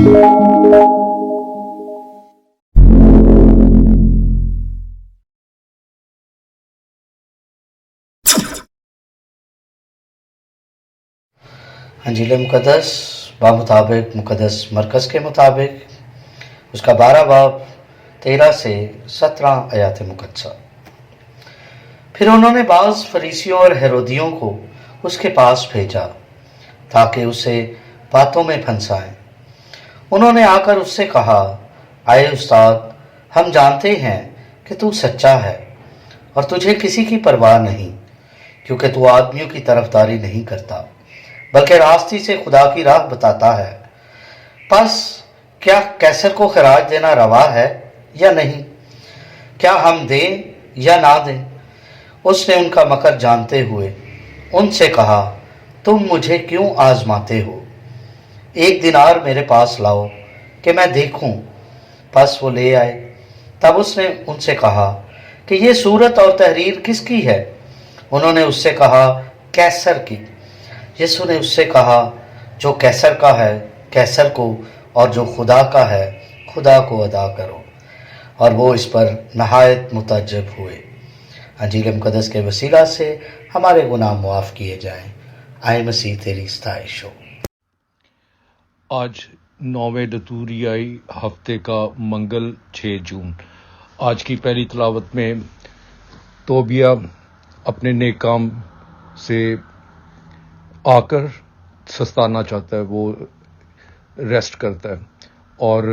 انجیل مقدس بمطابق مقدس مرکز کے مطابق اس کا 12 باب 13 سے 17 آیات مقدسہ۔ پھر انہوں نے بعض فریسیوں اور ہیرودیوں کو اس کے پاس بھیجا تاکہ اسے باتوں میں پھنسائیں۔ انہوں نے آ کر اس سے کہا، اے استاد، ہم جانتے ہیں کہ تو سچا ہے اور تجھے کسی کی پرواہ نہیں، کیونکہ تو آدمیوں کی طرفداری نہیں کرتا بلکہ راستی سے خدا کی راہ بتاتا ہے۔ پس کیا قیصر کو خراج دینا روا ہے یا نہیں؟ کیا ہم دیں یا نہ دیں؟ اس نے ان کا مکر جانتے ہوئے ان سے کہا، تم مجھے کیوں آزماتے ہو؟ 1 دینار میرے پاس لاؤ کہ میں دیکھوں۔ پس وہ لے آئے۔ تب اس نے ان سے کہا کہ یہ صورت اور تحریر کس کی ہے؟ انہوں نے اس سے کہا، قیصر کی۔ یسوع نے اس سے کہا، جو قیصر کا ہے قیصر کو، اور جو خدا کا ہے خدا کو ادا کرو۔ اور وہ اس پر نہایت متعجب ہوئے۔ انجیل مقدس کے وسیلہ سے ہمارے گناہ معاف کیے جائیں۔ آئے مسیح تیری ستائش ہو۔ آج 9ویں لتوریائی ہفتے کا منگل 6 جون۔ آج کی پہلی تلاوت میں توبیہ اپنے نیک کام سے آ کر سستانا چاہتا ہے، وہ ریسٹ کرتا ہے، اور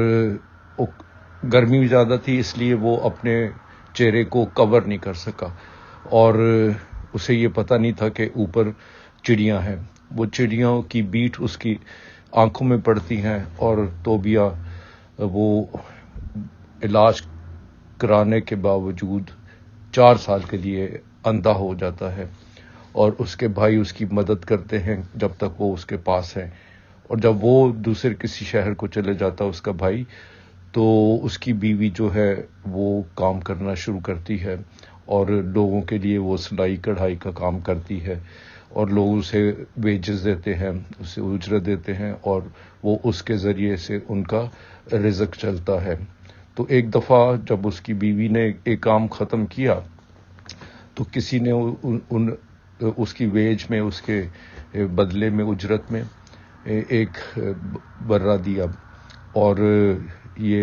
گرمی زیادہ تھی اس لیے وہ اپنے چہرے کو کور نہیں کر سکا، اور اسے یہ پتہ نہیں تھا کہ اوپر چڑیاں ہیں۔ وہ چڑیوں کی بیٹ اس کی آنکھوں میں پڑتی ہیں، اور توبیہ وہ علاج کرانے کے باوجود 4 سال کے لیے اندھا ہو جاتا ہے، اور اس کے بھائی اس کی مدد کرتے ہیں جب تک وہ اس کے پاس ہیں، اور جب وہ دوسرے کسی شہر کو چلے جاتا اس کا بھائی، تو اس کی بیوی جو ہے وہ کام کرنا شروع کرتی ہے، اور لوگوں کے لیے وہ سلائی کڑھائی کا کام کرتی ہے، اور لوگ اسے ویجز دیتے ہیں، اسے اجرت دیتے ہیں، اور وہ اس کے ذریعے سے ان کا رزق چلتا ہے۔ تو ایک دفعہ جب اس کی بیوی نے ایک کام ختم کیا تو کسی نے اس کی ویج میں، اس کے بدلے میں، اجرت میں ایک برہ دیا، اور یہ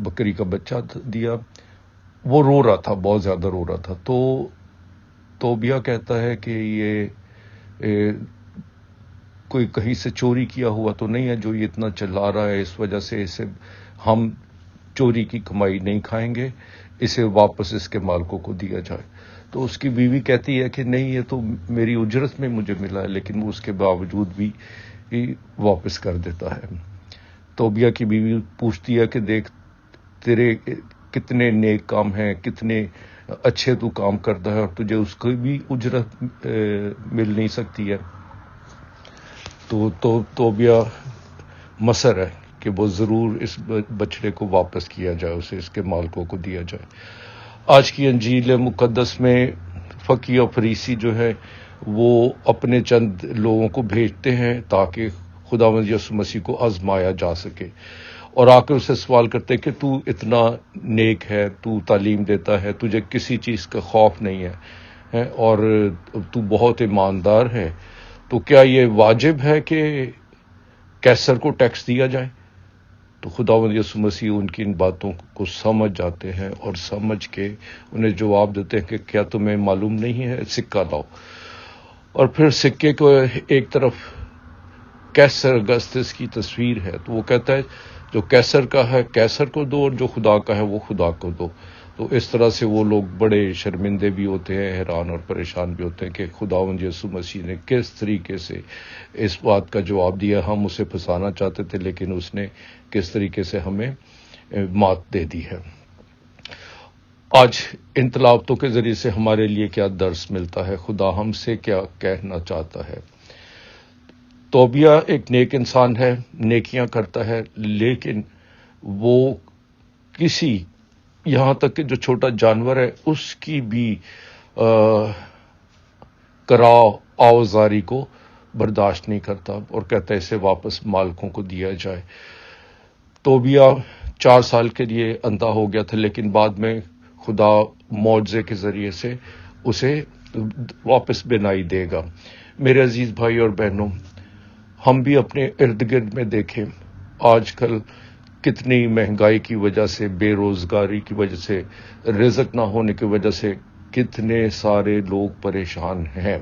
بکری کا بچہ دیا۔ وہ رو رہا تھا، بہت زیادہ رو رہا تھا۔ تو توبیہ کہتا ہے کہ یہ کوئی کہیں سے چوری کیا ہوا تو نہیں ہے جو یہ اتنا چلا رہا ہے، اس وجہ سے اسے ہم چوری کی کمائی نہیں کھائیں گے، اسے واپس اس کے مالکوں کو دیا جائے۔ تو اس کی بیوی کہتی ہے کہ نہیں، یہ تو میری اجرت میں مجھے ملا ہے، لیکن وہ اس کے باوجود بھی واپس کر دیتا ہے۔ توبیہ کی بیوی پوچھتی ہے کہ دیکھ، تیرے کتنے نیک کام ہیں، کتنے اچھے تو کام کرتا ہے، اور تجھے اس کی بھی اجرت مل نہیں سکتی ہے۔ تو توبیہ مصر ہے کہ وہ ضرور اس بچڑے کو واپس کیا جائے، اسے اس کے مالکوں کو دیا جائے۔ آج کی انجیل مقدس میں فقیہ اور فریسی جو ہے وہ اپنے چند لوگوں کو بھیجتے ہیں تاکہ خداوند یسوع مسیح کو آزمایا جا سکے، اور آ کر اسے سوال کرتے کہ تو اتنا نیک ہے، تو تعلیم دیتا ہے، تجھے کسی چیز کا خوف نہیں ہے، اور تو بہت ایماندار ہے، تو کیا یہ واجب ہے کہ قیصر کو ٹیکس دیا جائے؟ تو خداوند یسوع مسیح ان کی ان باتوں کو سمجھ جاتے ہیں، اور سمجھ کے انہیں جواب دیتے ہیں کہ کیا تمہیں معلوم نہیں ہے؟ سکہ لاؤ۔ اور پھر سکے کو ایک طرف قیصر اگستس کی تصویر ہے، تو وہ کہتا ہے جو قیصر کا ہے قیصر کو دو، اور جو خدا کا ہے وہ خدا کو دو۔ تو اس طرح سے وہ لوگ بڑے شرمندے بھی ہوتے ہیں، حیران اور پریشان بھی ہوتے ہیں کہ خداوند یسوع مسیح نے کس طریقے سے اس بات کا جواب دیا۔ ہم اسے پھنسانا چاہتے تھے، لیکن اس نے کس طریقے سے ہمیں مات دے دی ہے۔ آج ان تلاوتوں کے ذریعے سے ہمارے لیے کیا درس ملتا ہے؟ خدا ہم سے کیا کہنا چاہتا ہے؟ توبیہ ایک نیک انسان ہے، نیکیاں کرتا ہے، لیکن وہ کسی، یہاں تک کہ جو چھوٹا جانور ہے اس کی بھی کراو آوازاری کو برداشت نہیں کرتا اور کہتا ہے اسے واپس مالکوں کو دیا جائے۔ توبیہ 4 سال کے لیے اندھا ہو گیا تھا، لیکن بعد میں خدا معجزے کے ذریعے سے اسے واپس بینائی دے گا۔ میرے عزیز بھائی اور بہنوں، ہم بھی اپنے ارد گرد میں دیکھیں آج کل کتنی مہنگائی کی وجہ سے، بے روزگاری کی وجہ سے، رزق نہ ہونے کی وجہ سے کتنے سارے لوگ پریشان ہیں،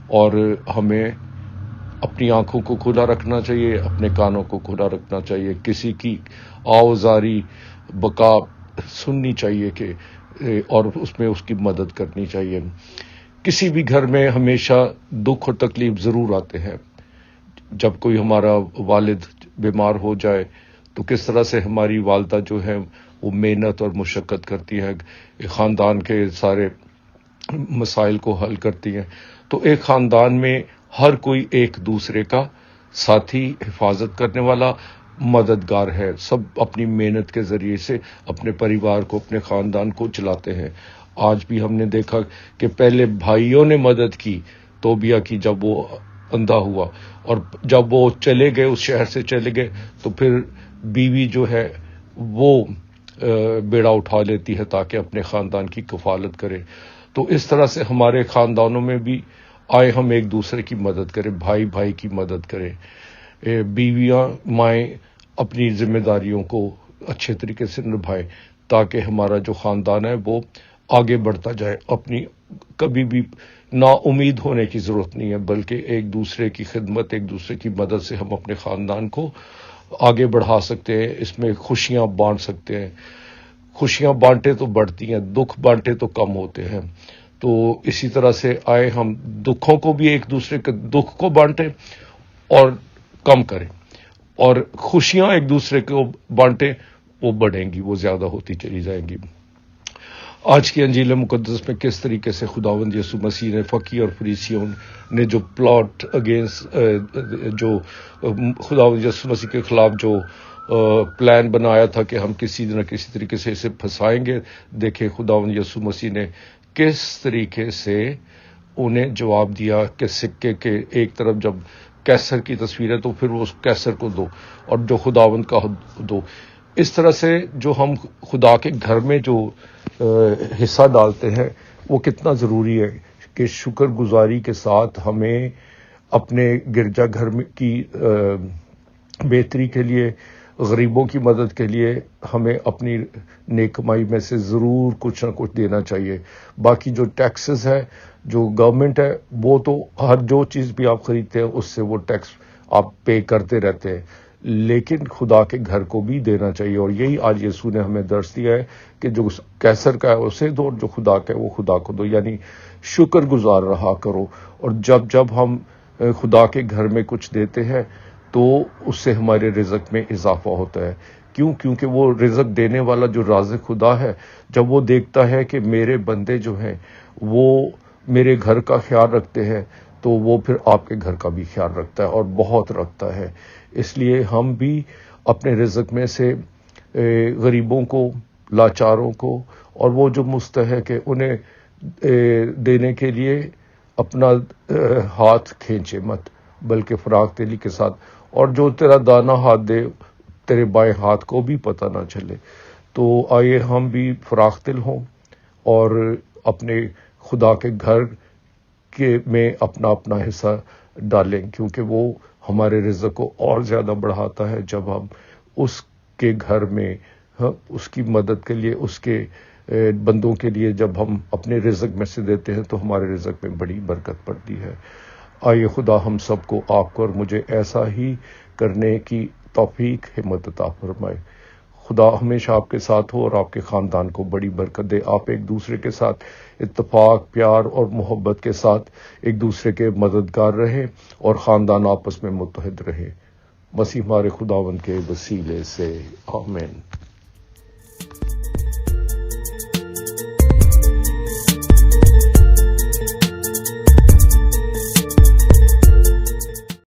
اور ہمیں اپنی آنکھوں کو کھلا رکھنا چاہیے، اپنے کانوں کو کھلا رکھنا چاہیے، کسی کی آوازاری بکا سننی چاہیے کہ اور اس میں اس کی مدد کرنی چاہیے۔ کسی بھی گھر میں ہمیشہ دکھ اور تکلیف ضرور آتے ہیں۔ جب کوئی ہمارا والد بیمار ہو جائے تو کس طرح سے ہماری والدہ جو ہے وہ محنت اور مشقت کرتی ہے، خاندان کے سارے مسائل کو حل کرتی ہیں۔ تو ایک خاندان میں ہر کوئی ایک دوسرے کا ساتھی، حفاظت کرنے والا، مددگار ہے۔ سب اپنی محنت کے ذریعے سے اپنے پریوار کو، اپنے خاندان کو چلاتے ہیں۔ آج بھی ہم نے دیکھا کہ پہلے بھائیوں نے مدد کی توبیہ کی جب وہ اندھا ہوا، اور جب وہ چلے گئے، اس شہر سے چلے گئے، تو پھر بیوی جو ہے وہ بیڑا اٹھا لیتی ہے تاکہ اپنے خاندان کی کفالت کرے۔ تو اس طرح سے ہمارے خاندانوں میں بھی آئے ہم ایک دوسرے کی مدد کریں، بھائی بھائی کی مدد کریں، بیویاں مائیں اپنی ذمہ داریوں کو اچھے طریقے سے نبھائیں تاکہ ہمارا جو خاندان ہے وہ آگے بڑھتا جائے۔ اپنی کبھی بھی نا امید ہونے کی ضرورت نہیں ہے، بلکہ ایک دوسرے کی خدمت، ایک دوسرے کی مدد سے ہم اپنے خاندان کو آگے بڑھا سکتے ہیں، اس میں خوشیاں بانٹ سکتے ہیں۔ خوشیاں بانٹے تو بڑھتی ہیں، دکھ بانٹے تو کم ہوتے ہیں۔ تو اسی طرح سے آئے ہم دکھوں کو بھی ایک دوسرے کے دکھ کو بانٹیں اور کم کریں، اور خوشیاں ایک دوسرے کو بانٹیں، وہ بڑھیں گی، وہ زیادہ ہوتی چلی جائیں گی۔ آج کی انجیل مقدس میں کس طریقے سے خداوند یسوع مسیح نے فقیر اور فریسیوں نے جو پلاٹ اگینسٹ جو خداوند یسوع مسیح کے خلاف جو پلان بنایا تھا کہ ہم کسی نہ کسی طریقے سے اسے پھنسائیں گے، دیکھیں خداوند یسوع مسیح نے کس طریقے سے انہیں جواب دیا کہ سکے کے ایک طرف جب کیسر کی تصویر ہے تو پھر وہ کیسر کو دو، اور جو خداوند کا دو۔ اس طرح سے جو ہم خدا کے گھر میں جو حصہ ڈالتے ہیں وہ کتنا ضروری ہے کہ شکر گزاری کے ساتھ ہمیں اپنے گرجا گھر کی بہتری کے لیے، غریبوں کی مدد کے لیے ہمیں اپنی نیک کمائی میں سے ضرور کچھ نہ کچھ دینا چاہیے۔ باقی جو ٹیکسز ہے، جو گورنمنٹ ہے، وہ تو ہر جو چیز بھی آپ خریدتے ہیں اس سے وہ ٹیکس آپ پے کرتے رہتے ہیں، لیکن خدا کے گھر کو بھی دینا چاہیے۔ اور یہی آج یسوع نے ہمیں درس دیا ہے کہ جو کیسر کا ہے اسے دو، اور جو خدا کا ہے وہ خدا کو دو، یعنی شکر گزار رہا کرو۔ اور جب ہم خدا کے گھر میں کچھ دیتے ہیں تو اس سے ہمارے رزق میں اضافہ ہوتا ہے۔ کیونکہ وہ رزق دینے والا جو رازق خدا ہے، جب وہ دیکھتا ہے کہ میرے بندے جو ہیں وہ میرے گھر کا خیال رکھتے ہیں، تو وہ پھر آپ کے گھر کا بھی خیال رکھتا ہے، اور بہت رکھتا ہے۔ اس لیے ہم بھی اپنے رزق میں سے غریبوں کو، لاچاروں کو، اور وہ جو مستحق ہے انہیں دینے کے لیے اپنا ہاتھ کھینچے مت، بلکہ فراخ دلی کے ساتھ، اور جو تیرا دانا ہاتھ دے تیرے بائیں ہاتھ کو بھی پتہ نہ چلے۔ تو آئیے ہم بھی فراخ دل ہوں اور اپنے خدا کے گھر میں اپنا حصہ ڈالیں، کیونکہ وہ ہمارے رزق کو اور زیادہ بڑھاتا ہے جب ہم اس کے گھر میں اس کی مدد کے لیے، اس کے بندوں کے لیے جب ہم اپنے رزق میں سے دیتے ہیں تو ہمارے رزق میں بڑی برکت پڑتی ہے۔ آئیے خدا ہم سب کو، آپ کو اور مجھے ایسا ہی کرنے کی توفیق، ہمت عطا فرمائے۔ خدا ہمیشہ آپ کے ساتھ ہو اور آپ کے خاندان کو بڑی برکت دے۔ آپ ایک دوسرے کے ساتھ اتفاق، پیار اور محبت کے ساتھ ایک دوسرے کے مددگار رہیں اور خاندان آپس میں متحد رہے۔ مسیح ہمارے خداوند کے وسیلے سے، آمین۔